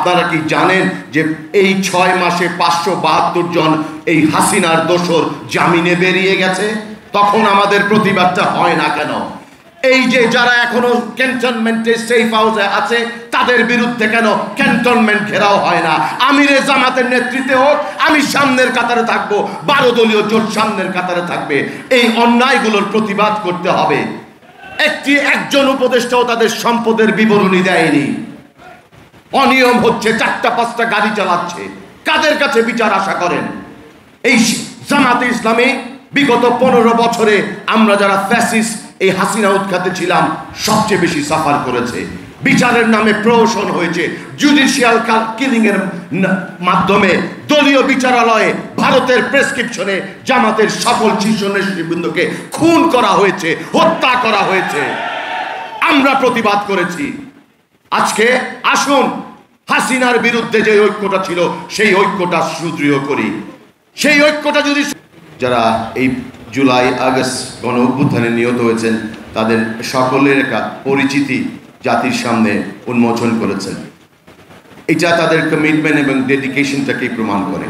আপনারা কি জানেন যে এই 6 মাসে 572 জন এই হাসিনার দোসর জামিনে বেরিয়ে গেছে? তখন আমাদের প্রতিবাদটা হয় না কেন? এই যে যারা এখনো ক্যান্টনমেন্টে সেফ হাউসে আছে তাদের বিরুদ্ধে কেন ক্যান্টনমেন্ট ঘেরাও হয় না? আমিরে জামাতের নেতৃত্বে হোক, আমি সামনের কাতারে থাকবো, 12 দলীয় জোট সামনের কাতারে থাকবে। এই অন্যায়গুলোর প্রতিবাদ করতে হবে। একজন উপদেষ্টাও তাদের সম্পদের বিবরণী দেয়নি। অনিয়ম হচ্ছে, 4টা-5টা গাড়ি চালাচ্ছে। কাদের কাছে বিচার আশা করেন? এই জামাতে ইসলামী বিগত 15 বছরে আমরা যারা ফ্যাসিস্ট এই হাসিনা উৎখাতে ছিলাম সবচেয়ে বেশি সাফার করেছে। বিচারের নামে প্রহসন হয়েছে, জুডিশিয়াল কিলিং এর মাধ্যমে দলীয় বিচারালয়ে ভারতের প্রেসক্রিপশনে জামাতের সকল শীর্ষ নেতৃবৃন্দকে খুন করা হয়েছে, হত্যা করা হয়েছে। আমরা প্রতিবাদ করেছি। আজকে আসুন হাসিনার বিরুদ্ধে যে ঐক্যটা ছিল সেই ঐক্যটা সুদৃঢ় করি। সেই ঐক্যটা যদি যারা এই জুলাই আগস্ট গণ অভ্যুত্থানে নিহত হয়েছেন তাদের সকলের একটা পরিচিতি জাতির সামনে উন্মোচন করেছেন, এটা তাদের কমিটমেন্ট এবং ডেডিকেশনটাকেই প্রমাণ করে।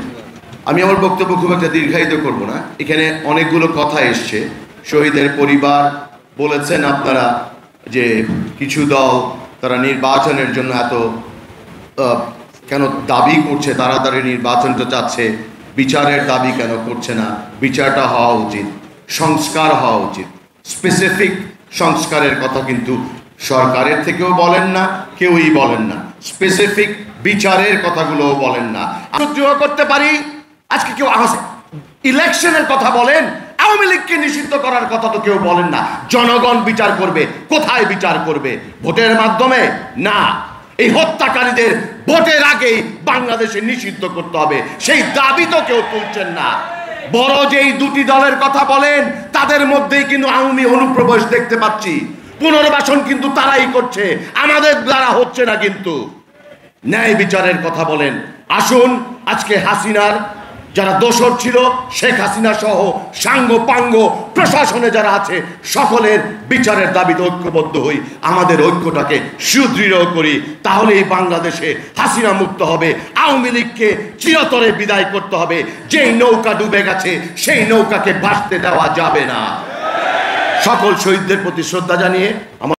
আমি আমার বক্তব্য খুব একটা দীর্ঘায়িত করব না। এখানে অনেকগুলো কথা এসছে। শহীদের পরিবার বলেছেন আপনারা যে কিছু দল তারা নির্বাচনের জন্য এত কেন দাবি করছে, তাড়াতাড়ি নির্বাচনটা চাচ্ছে, বিচারের দাবি কেন করছে না? বিচারটা হওয়া উচিত, সংস্কার হওয়া উচিত। স্পেসিফিক সংস্কারের কথা কিন্তু সরকারের থেকেও বলেন না, কেউই বলেন না। স্পেসিফিক বিচারের কথাগুলোও বলেন না। সহ্য করতে পারি। আজকে কেউ ইলেকশনের কথা বলেন, আওয়ামী লীগকে নিষিদ্ধ করার কথা তো কেউ বলেন না। জনগণ বিচার করবে। কোথায় বিচার করবে? ভোটের মাধ্যমে? না, এই হত্যাকারীদের ভোটের আগেই বাংলাদেশে নিষিদ্ধ করতে হবে, সেই দাবি তো কেউ তুলছেন না। বড় যেই দুটি দলের কথা বলেন তাদের মধ্যেই কিন্তু আওয়ামী অনুপ্রবেশ দেখতে পাচ্ছি। পুনর্বাসন কিন্তু তারাই করছে, আমাদের দ্বারা হচ্ছে না। কিন্তু ন্যায় বিচারের কথা বলেন। আসুন আজকে হাসিনার যারা দোষর ছিল, শেখ হাসিনা সহ সাঙ্গ পাঙ্গ প্রশাসনে যারা আছে সকলের বিচারের দাবিতে ঐক্যবদ্ধ হই, আমাদের ঐক্যটাকে সুদৃঢ় করি। তাহলেই বাংলাদেশে হাসিনা মুক্ত হবে। আওয়ামী লীগকে চিরতরে বিদায় করতে হবে। যেই নৌকা ডুবে গেছে সেই নৌকাকে ভাসতে দেওয়া যাবে না। সকল শহীদদের প্রতি শ্রদ্ধা জানিয়ে আমার